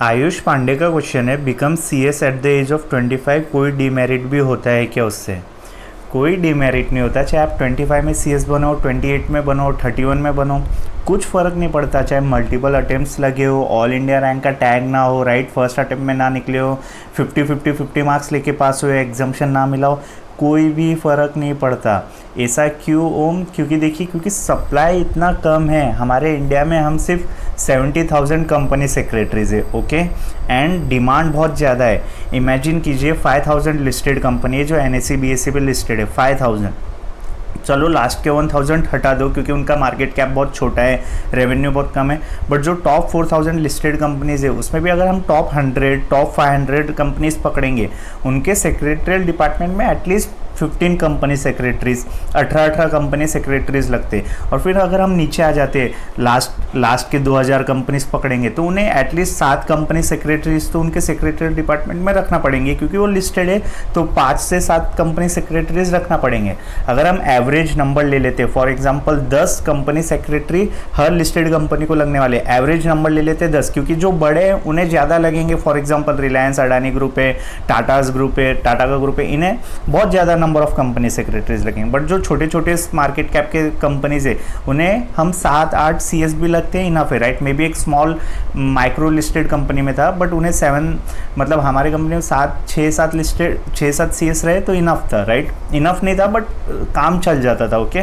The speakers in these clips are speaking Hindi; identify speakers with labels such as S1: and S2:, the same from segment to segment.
S1: आयुष पांडे का क्वेश्चन है, become CS at the age of 25, कोई डीमेरिट भी होता है क्या उससे? कोई डीमेरिट नहीं होता, चाहे आप 25 में सीएस बनो, 28 में बनो, 31 में बनो, कुछ फ़र्क नहीं पड़ता। चाहे मल्टीपल अटेम्प्ट्स लगे हो, ऑल इंडिया रैंक का टैग ना हो, राइट, फर्स्ट अटेम्प्ट में ना निकले हो, 50 मार्क्स लेके पास हुए, एग्जाम्शन ना मिला हो, कोई भी फ़र्क नहीं पड़ता। ऐसा क्यों ओम? क्योंकि देखिए, क्योंकि सप्लाई इतना कम है हमारे इंडिया में, हम सिर्फ 70,000 कंपनी सेक्रेटरीज है, ओके, एंड डिमांड बहुत ज़्यादा है। इमेजिन कीजिए 5,000 लिस्टेड कंपनी है जो NSE BSE पे लिस्टेड है, 5,000। चलो लास्ट के 1,000 हटा दो क्योंकि उनका मार्केट कैप बहुत छोटा है, रेवेन्यू बहुत कम है, बट जो टॉप 4,000 लिस्टेड कंपनीज है उसमें भी अगर हम टॉप 100, टॉप 500 कंपनीज पकड़ेंगे, उनके सेक्रेटरियल डिपार्टमेंट में at least 15 company secretaries, 18 company secretaries लगते। और फिर अगर हम नीचे आ जाते, लास्ट के 2,000 कंपनीज पकड़ेंगे तो उन्हें एटलीस्ट 7 कंपनी सेक्रेटरीज तो उनके सेक्रेटरियल डिपार्टमेंट में रखना पड़ेंगे, क्योंकि वो लिस्टेड है तो 5 से 7 कंपनी सेक्रेटरीज रखना पड़ेंगे। अगर हम एवरेज नंबर ले लेते, for example 10 company secretary her listed company को लगने वाले, एवरेज नंबर ले लेते 10, क्योंकि जो बड़े हैं उन्हें ज़्यादा लगेंगे। For example Reliance Adani group है, टाटाज ग्रुप है, टाटा का ग्रुप है, इन्हें बहुत ज़्यादा नंबर ऑफ कंपनी सेक्रेटरीज लगेंगे। बट जो छोटे छोटे मार्केट कैप के कंपनीज है उन्हें हम 7-8 CS भी लगते हैं, इनफ है, राइट। मे बी एक स्मॉल माइक्रो लिस्टेड कंपनी में था, बट उन्हें 7, मतलब हमारे कंपनी में 6-7 लिस्टेड, 6-7 CS रहे तो इनफ था, राइट। इनफ नहीं था बट काम चल जाता था, ओके।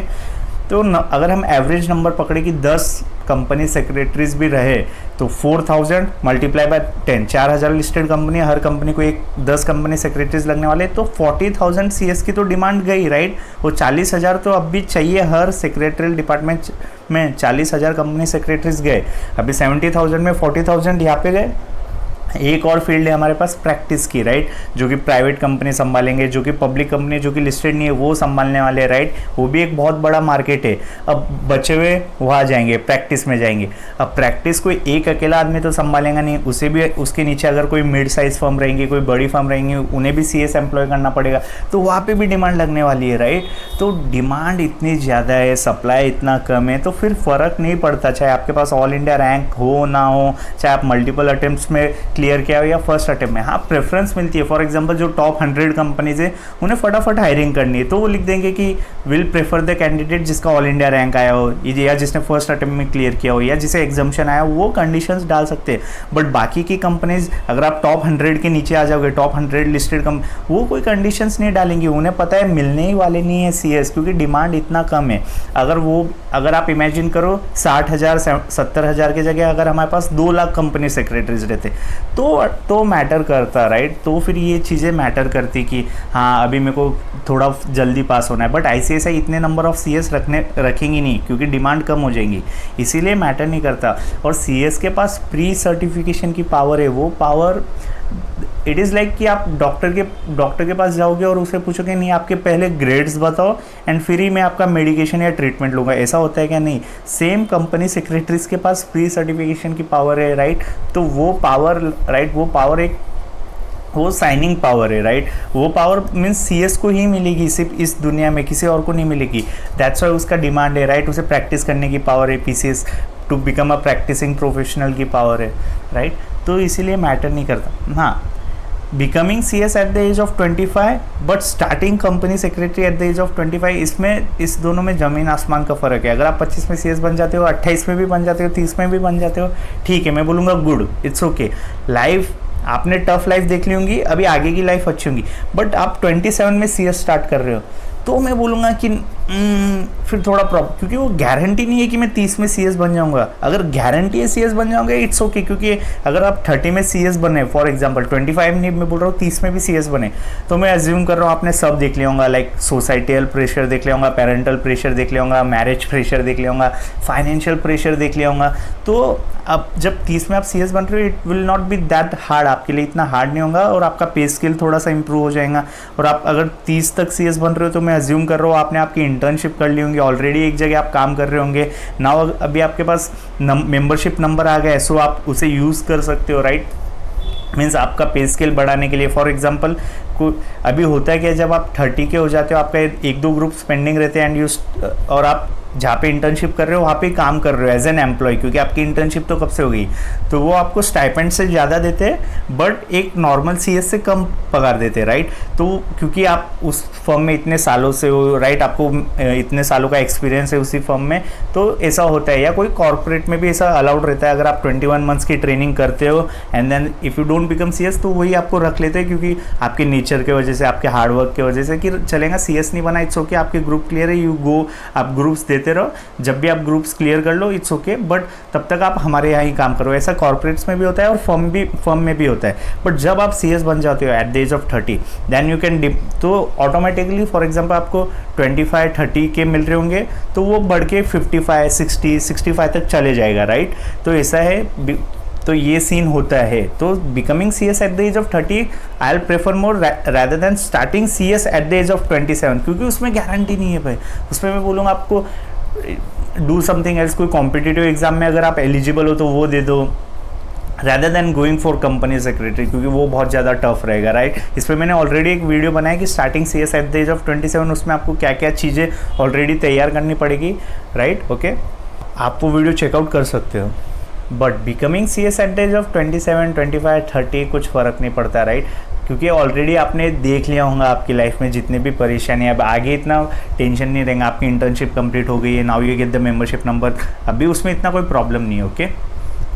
S1: तो अगर हम एवरेज नंबर पकड़े कि 10 कंपनी सेक्रेटरीज भी रहे तो 4,000 multiply by 10, 4,000 listed company, her company को 10 कंपनी सेक्रेटरीज लगने वाले, तो 40,000 CS की तो डिमांड गई, राइट। वो 40,000 तो अब भी चाहिए हर सेक्रेटरियल डिपार्टमेंट में, 40,000 कंपनी सेक्रेटरीज गए, अभी 70,000 में 40,000 यहाँ पे गए। एक और फील्ड है हमारे पास प्रैक्टिस की, राइट, जो कि प्राइवेट कंपनी संभालेंगे, जो कि पब्लिक कंपनी जो कि लिस्टेड नहीं है वो संभालने वाले, राइट। वो भी एक बहुत बड़ा मार्केट है। अब बचे हुए वहाँ जाएंगे, प्रैक्टिस में जाएंगे। अब प्रैक्टिस कोई एक अकेला आदमी तो संभालेगा नहीं, उसे भी, उसके नीचे अगर कोई मिड साइज फर्म रहेंगी, कोई बड़ी फर्म रहेंगी, उन्हें भी CS एम्प्लॉय करना पड़ेगा, तो वहाँ पर भी डिमांड लगने वाली है, राइट। तो डिमांड इतनी ज़्यादा है, सप्लाई इतना कम है, तो फिर फ़र्क नहीं पड़ता चाहे आपके पास ऑल इंडिया रैंक हो ना हो, चाहे आप मल्टीपल अटेम्प्ट्स में क्लियर किया हो या फर्स्ट अटेम्प्ट में। हाँ, प्रेफरेंस मिलती है। फॉर एग्जांपल जो टॉप 100 कंपनीज है उन्हें फटाफट हायरिंग करनी है, तो वो लिख देंगे कि विल प्रेफर द कैंडिडेट जिसका ऑल इंडिया रैंक आया हो, या जिसने फर्स्ट अटेम्प्ट में क्लियर किया हो, या जिसे एग्जाम्शन आया हो, वो कंडीशंस डाल सकते हैं। बट बाकी की कंपनीज, अगर आप टॉप 100 के नीचे आ जाओगे, टॉप 100 लिस्टेड वो कोई कंडीशंस नहीं डालेंगे, उन्हें पता है मिलने ही वाले नहीं है CS, क्योंकि डिमांड इतना कम है। अगर आप इमेजिन करो 60,000 70,000 की जगह अगर हमारे पास 2 लाख कंपनी सेक्रेटरीज रहते तो मैटर करता, राइट। तो फिर ये चीज़ें मैटर करती कि हाँ अभी मेरे को थोड़ा जल्दी पास होना है, बट ICSI इतने नंबर ऑफ CS रखेंगी नहीं, क्योंकि डिमांड कम हो जाएंगी, इसीलिए मैटर नहीं करता। और CS के पास प्री सर्टिफिकेशन की पावर है, वो पावर इट इज़ लाइक कि आप डॉक्टर के पास जाओगे और उसे पूछोगे नहीं आपके पहले ग्रेड्स बताओ एंड फ्री में आपका मेडिकेशन या ट्रीटमेंट लूँगा, ऐसा होता है क्या? नहीं। सेम कंपनी सेक्रेटरीज के पास प्री सर्टिफिकेशन की पावर है, राइट। तो वो पावर, राइट, वो साइनिंग पावर है, राइट। वो पावर मीन्स CS को ही मिलेगी, सिर्फ इस दुनिया में किसी और को नहीं मिलेगी। दैट्स वाई उसका डिमांड है, राइट। उसे प्रैक्टिस करने की पावर है, PCS to become a practising professional की पावर है, राइट। तो इसीलिए मैटर नहीं करता। हाँ, becoming CS at the age of 25 but starting company secretary at the age of 25, इसमें इस दोनों में ज़मीन आसमान का फ़र्क है। अगर आप 25 में CS बन जाते हो, 28 में भी बन जाते हो, 30 में भी बन जाते हो, ठीक है, मैं बोलूँगा गुड, इट्स ओके। लाइफ आपने टफ लाइफ देख ली होंगी, अभी आगे की लाइफ अच्छी होंगी, बट आप 27 में CS स्टार्ट कर रहे हो तो मैं बोलूँगा कि फिर थोड़ा प्रॉब्लम, क्योंकि वो गारंटी नहीं है कि मैं 30 में CS बन जाऊँगा। अगर गारंटी है CS बन जाऊँगा, इट्स ओके, क्योंकि अगर आप 30 में CS बने, फॉर एग्जांपल 25 नहीं मैं बोल रहा हूँ, 30 में भी CS बने, तो मैं अज्यूम कर रहा हूँ आपने सब देख लिया होगा, लाइक सोसाइटियल प्रेशर देख लिया होगा, पेरेंटल प्रेशर देख लिया होगा, मैरिज प्रेशर देख लिया होगा, फाइनेंशियल प्रेशर देख लिया होगा। तो अब जब 30 में आप CS बन रहे हो, it will not be that hard, आपके लिए इतना हार्ड नहीं होगा, और आपका पे स्किल थोड़ा सा इंप्रूव हो जाएगा। और आप अगर 30 तक CS बन रहे हो तो मैं अज्यूम कर रहा हूँ आपने आपकी इंटर्नशिप कर ली होंगी, ऑलरेडी एक जगह आप काम कर रहे होंगे ना, अभी आपके पास मेंबरशिप नंबर आ गया है, सो आप उसे यूज़ कर सकते हो, राइट। मीन्स आपका पे स्केल बढ़ाने के लिए, फॉर एग्जांपल अभी होता है कि जब आप 30 के हो जाते हो, आपका 1-2 ग्रुप पेंडिंग रहते हैं और आप जहाँ पे इंटर्नशिप कर रहे हो वहाँ पे काम कर रहे हो एज एन एम्प्लॉय, क्योंकि आपकी इंटर्नशिप तो कब से हो गई, तो वो आपको स्टाइपेंड से ज़्यादा देते हैं बट एक नॉर्मल सीएस से कम पगार देते हैं, राइट। तो क्योंकि आप उस फर्म में इतने सालों से हो, राइट, आपको इतने सालों का एक्सपीरियंस है उसी फर्म में, तो ऐसा होता है। या कोई कॉर्पोरेट में भी ऐसा अलाउड रहता है, अगर आप 21 मंथ्स की ट्रेनिंग करते हो and then if you don't become CS, तो वही आपको रख लेते हैं, क्योंकि आपके नेचर की वजह से, आपके हार्डवर्क की वजह से कि चलेगा सीएस नहीं बना, इट्स ओके, आपके ग्रुप क्लियर है, यू गो, आप ग्रुप्स देते रहो, जब भी आप ग्रुप्स क्लियर कर लो इट्स ओके, बट तब तक आप हमारे यहाँ ही काम करो। ऐसा कॉर्पोरेट्स में भी होता है और फर्म में भी होता है। बट जब आप सीएस बन जाते हो at the age of 30, then you can dip, तो ऑटोमेटिकली फॉर एग्जांपल आपको 25-30 के मिल रहे होंगे, तो वो बढ़ के 55-60-65 तक चले जाएगा, राइट। तो ऐसा है, तो ये सीन होता है। तो becoming CS at the age of 30 I will prefer more rather than starting CS at the age of 27, क्योंकि उसमें गारंटी नहीं है भाई। उसमें मैं बोलूँगा आपको डू समथिंग एल्स, कोई कॉम्पिटिटिव एग्जाम में अगर आप एलिजिबल हो तो वो दे दो, rather than going for company secretary, क्योंकि वो बहुत ज़्यादा टफ रहेगा, राइट। इस पर मैंने ऑलरेडी एक वीडियो बनाया कि starting CS at the age of 27, उसमें आपको क्या क्या चीज़ें ऑलरेडी तैयार करनी पड़ेगी, राइट, ओके। आप वो वीडियो चेकआउट कर सकते हो। But becoming CS at the age of 27, 25, 30 कुछ फ़र्क नहीं पड़ता, राइट, क्योंकि ऑलरेडी आपने देख लिया होगा आपकी लाइफ में जितने भी परेशानी, अब आगे इतना टेंशन नहीं रहेगा। आपकी इंटर्नशिप कंप्लीट हो गई है, now you get the membership number, अभी उसमें इतना कोई प्रॉब्लम नहीं है, ओके।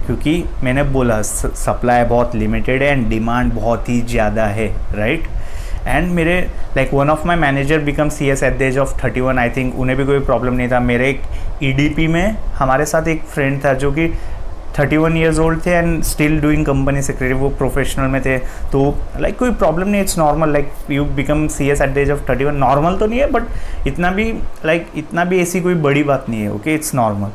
S1: क्योंकि मैंने बोला सप्लाई बहुत लिमिटेड है एंड डिमांड बहुत ही ज़्यादा है, राइट। एंड मेरे like one of my manager become CS at the age of 31, I think उन्हें भी कोई प्रॉब्लम नहीं था। मेरे एक ईडीपी में हमारे साथ एक फ्रेंड था जो कि 31 ईयर्स ओल्ड थे and still doing company secretary, वो प्रोफेशनल में थे, तो लाइक कोई प्रॉब्लम नहीं, it's normal, like you become CS at the age of 31, normal तो नहीं है बट इतना भी ऐसी कोई बड़ी बात नहीं है, okay, it's normal.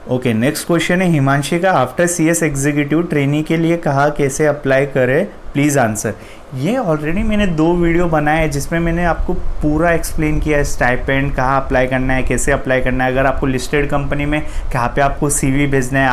S1: Okay, next question है हिमांशी का, आफ्टर सीएस एग्जीक्यूटिव ट्रेनी के लिए कहा कैसे अप्लाई करें, प्लीज़ आंसर। ये ऑलरेडी मैंने 2 वीडियो बनाए हैं जिसमें मैंने आपको पूरा एक्सप्लेन किया है, स्टाइपेंड कहाँ अप्लाई करना है, कैसे अप्लाई करना है, अगर आपको लिस्टेड कंपनी में कहाँ पे आपको सीवी भेजना है,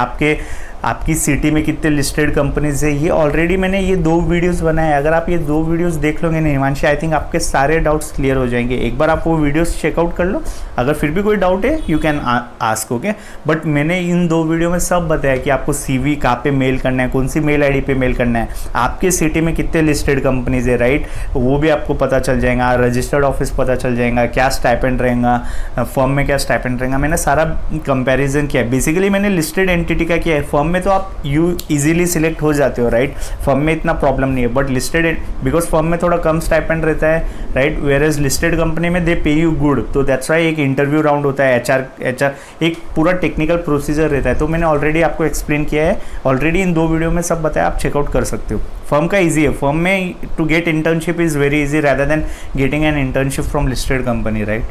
S1: आपकी सिटी में कितने लिस्टेड कंपनीज है, ये ऑलरेडी मैंने ये 2 वीडियोस बनाए हैं। अगर आप ये 2 वीडियोस देख लोगे ना हिमांशी, आई थिंक आपके सारे डाउट्स क्लियर हो जाएंगे। एक बार आप वो वीडियोस चेकआउट कर लो, अगर फिर भी कोई डाउट है you can ask, okay. But मैंने इन 2 वीडियो में सब बताया कि आपको सीवी कहाँ पे मेल करना है, कौन सी मेल आईडी पे मेल करना है, आपके सिटी में कितने लिस्टेड कंपनीज है, राइट, वो भी आपको पता चल जाएगा, रजिस्टर्ड ऑफिस पता चल जाएगा, क्या स्टाइपेंड रहेगा, फर्म में क्या स्टाइपेंड रहेगा, मैंने सारा कंपैरिजन किया है। बेसिकली मैंने लिस्टेड एंटिटी का किया है, फर्म में तो आप इजीली सिलेक्ट हो जाते हो, राइट, फर्म में इतना प्रॉब्लम नहीं है, बट लिस्टेड बिकॉज फर्म में थोड़ा कम स्टाइपेंड रहता है, right, where as listed company में दे पे यू गुड, तो दैट्स वाई एक इंटरव्यू राउंड होता है, एचआर एक पूरा टेक्निकल प्रोसीजर रहता है, तो मैंने ऑलरेडी आपको एक्सप्लेन किया है, ऑलरेडी इन 2 वीडियो में सब बताया, आप चेकआउट कर सकते हो। फर्म का ईजी है, फर्म में to get internship is very easy rather than getting an internship from listed company, right.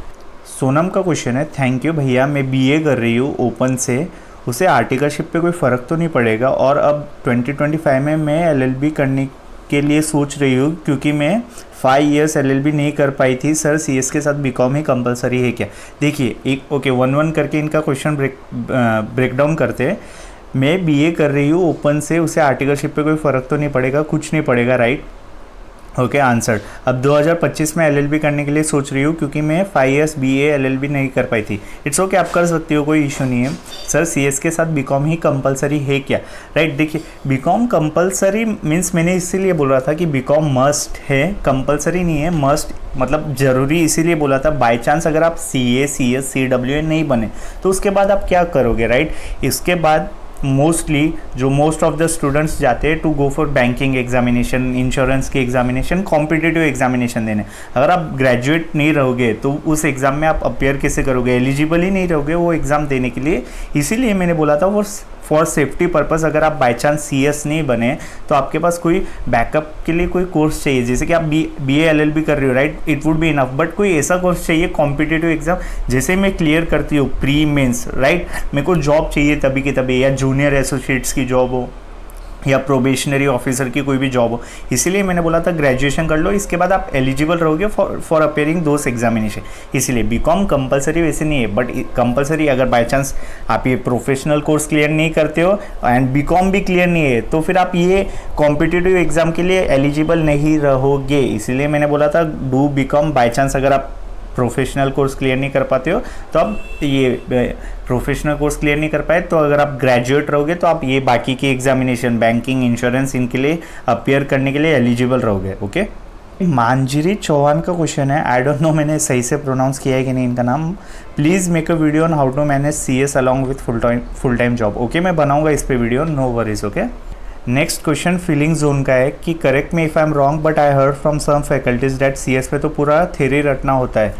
S1: Sonam का क्वेश्चन है, थैंक यू भैया, मैं बीए कर रही हूँ ओपन से, उसे आर्टिकलशिप पे कोई फ़र्क तो नहीं पड़ेगा, और अब 2025 में मैं एलएलबी करने के लिए सोच रही हूँ क्योंकि मैं 5 इयर्स एलएलबी नहीं कर पाई थी, सर सीएस के साथ बीकॉम ही कंपलसरी है क्या? देखिए एक ओके 1-1 करके इनका क्वेश्चन ब्रेक डाउन करते हैं। मैं बीए कर रही हूँ ओपन से, उसे आर्टिकलशिप पे कोई फ़र्क तो नहीं पड़ेगा, कुछ नहीं पड़ेगा, राइट, ओके आंसर। अब 2025 में एलएलबी करने के लिए सोच रही हूँ क्योंकि मैं 5 इयर्स बीए एलएलबी नहीं कर पाई थी। इट्स ओके, आप कर सकती हो, कोई इशू नहीं है। सर सीएस के साथ बीकॉम ही कंपलसरी है क्या? राइट, देखिए बीकॉम कंपलसरी मीन्स मैंने इसीलिए बोल रहा था कि बीकॉम मस्ट है, कंपलसरी नहीं है, मस्ट मतलब ज़रूरी इसीलिए बोला था। बाई चांस अगर आप सीए, सीएस, सीडब्ल्यूए नहीं बने तो उसके बाद आप क्या करोगे, राइट। इसके बाद मोस्टली जो मोस्ट ऑफ द स्टूडेंट्स जाते हैं to go for banking examination, insurance की एग्जामिनेशन, कॉम्पिटिटिव एग्जामिनेशन देने। अगर आप ग्रेजुएट नहीं रहोगे तो उस एग्ज़ाम में आप अपेयर कैसे करोगे, एलिजिबल ही नहीं रहोगे वो एग्ज़ाम देने के लिए। इसीलिए मैंने बोला था वो फॉर सेफ्टी पर्पस, अगर आप बाई चांस सीएस नहीं बने तो आपके पास कोई बैकअप के लिए कोई कोर्स चाहिए, जैसे कि आप बीए एलएलबी कर रहे हो, right, it would be enough, but कोई ऐसा कोर्स चाहिए कॉम्पिटिटिव एग्जाम जैसे मैं क्लियर करती हूँ प्री मेंस, राइट। मेरे को जॉब चाहिए तभी के तभी, या जूनियर एसोसिएट्स की जॉब हो या प्रोबेशनरी ऑफिसर की कोई भी जॉब हो। इसीलिए मैंने बोला था ग्रेजुएशन कर लो, इसके बाद आप एलिजिबल रहोगे फॉर अपेयरिंग दोस एग्जामिनेशन। इसीलिए बीकॉम कंपलसरी वैसे नहीं है, बट कंपलसरी अगर बाय चांस आप ये प्रोफेशनल कोर्स क्लियर नहीं करते हो एंड बीकॉम भी क्लियर नहीं है तो फिर आप ये कॉम्पिटिटिव एग्जाम के लिए एलिजिबल नहीं रहोगे। इसीलिए मैंने बोला था डू बीकॉम। बाय चांस अगर आप प्रोफेशनल कोर्स क्लियर नहीं कर पाते हो तो आप ये प्रोफेशनल कोर्स क्लियर नहीं कर पाए तो अगर आप ग्रेजुएट रहोगे तो आप ये बाकी की एग्जामिनेशन बैंकिंग इंश्योरेंस इनके लिए अपियर करने के लिए एलिजिबल रहोगे। ओके। मांजिरी चौहान का क्वेश्चन है, आई डोंट नो मैंने सही से प्रोनाउंस किया है कि नहीं इनका नाम। Please make a video on how to manage CS along with full time job. Okay, मैं बनाऊंगा इस पे video, no worries. Okay. Next question Feeling Zone का है कि correct me if I am wrong but I heard from some faculties that CS पे तो पूरा थ्योरी रटना होता है।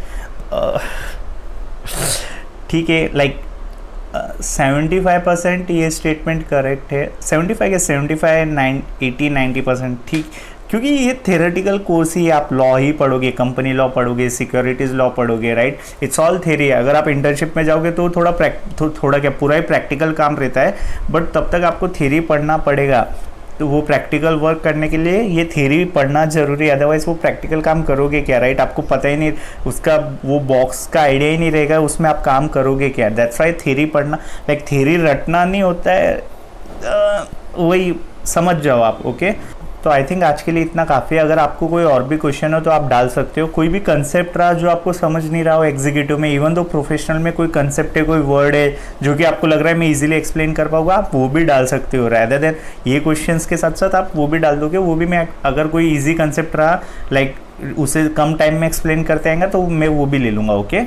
S1: ठीक है, लाइक 75% ये स्टेटमेंट करेक्ट है, 75 या 75 80 90% ठीक, क्योंकि ये थेरेटिकल कोर्स ही, आप लॉ ही पढ़ोगे, कंपनी लॉ पढ़ोगे, सिक्योरिटीज़ लॉ पढ़ोगे, राइट। इट्स ऑल थेरी है। अगर आप इंटर्नशिप में जाओगे तो थोड़ा क्या पूरा ही प्रैक्टिकल काम रहता है, बट तब तक आपको थेरी पढ़ना पड़ेगा। तो वो प्रैक्टिकल वर्क करने के लिए ये थेरी पढ़ना ज़रूरी है, अदरवाइज़ वो प्रैक्टिकल काम करोगे क्या, राइट। आपको पता ही नहीं, उसका वो बॉक्स का आइडिया ही नहीं रहेगा, उसमें आप काम करोगे क्या। दैट्स वाई थेरी पढ़ना, लाइक थेरी रटना नहीं होता है, वही समझ जाओ आप। ओके, तो आई थिंक आज के लिए इतना काफ़ी है। अगर आपको कोई और भी क्वेश्चन हो तो आप डाल सकते हो। कोई भी कंसेप्ट रहा जो आपको समझ नहीं रहा हो एग्जीक्यूटिव में, इवन दो प्रोफेशनल में कोई कंसेप्ट है, कोई वर्ड है जो कि आपको लग रहा है मैं इजीली एक्सप्लेन कर पाऊंगा, आप वो भी डाल सकते हो। रैदर देन ये क्वेश्चंस के साथ साथ आप वो भी डाल दोगे, वो भी मैं अगर कोई ईजी कंसेप्ट रहा लाइक उसे कम टाइम में एक्सप्लेन करते आएंगे तो मैं वो भी ले लूँगा। ओके।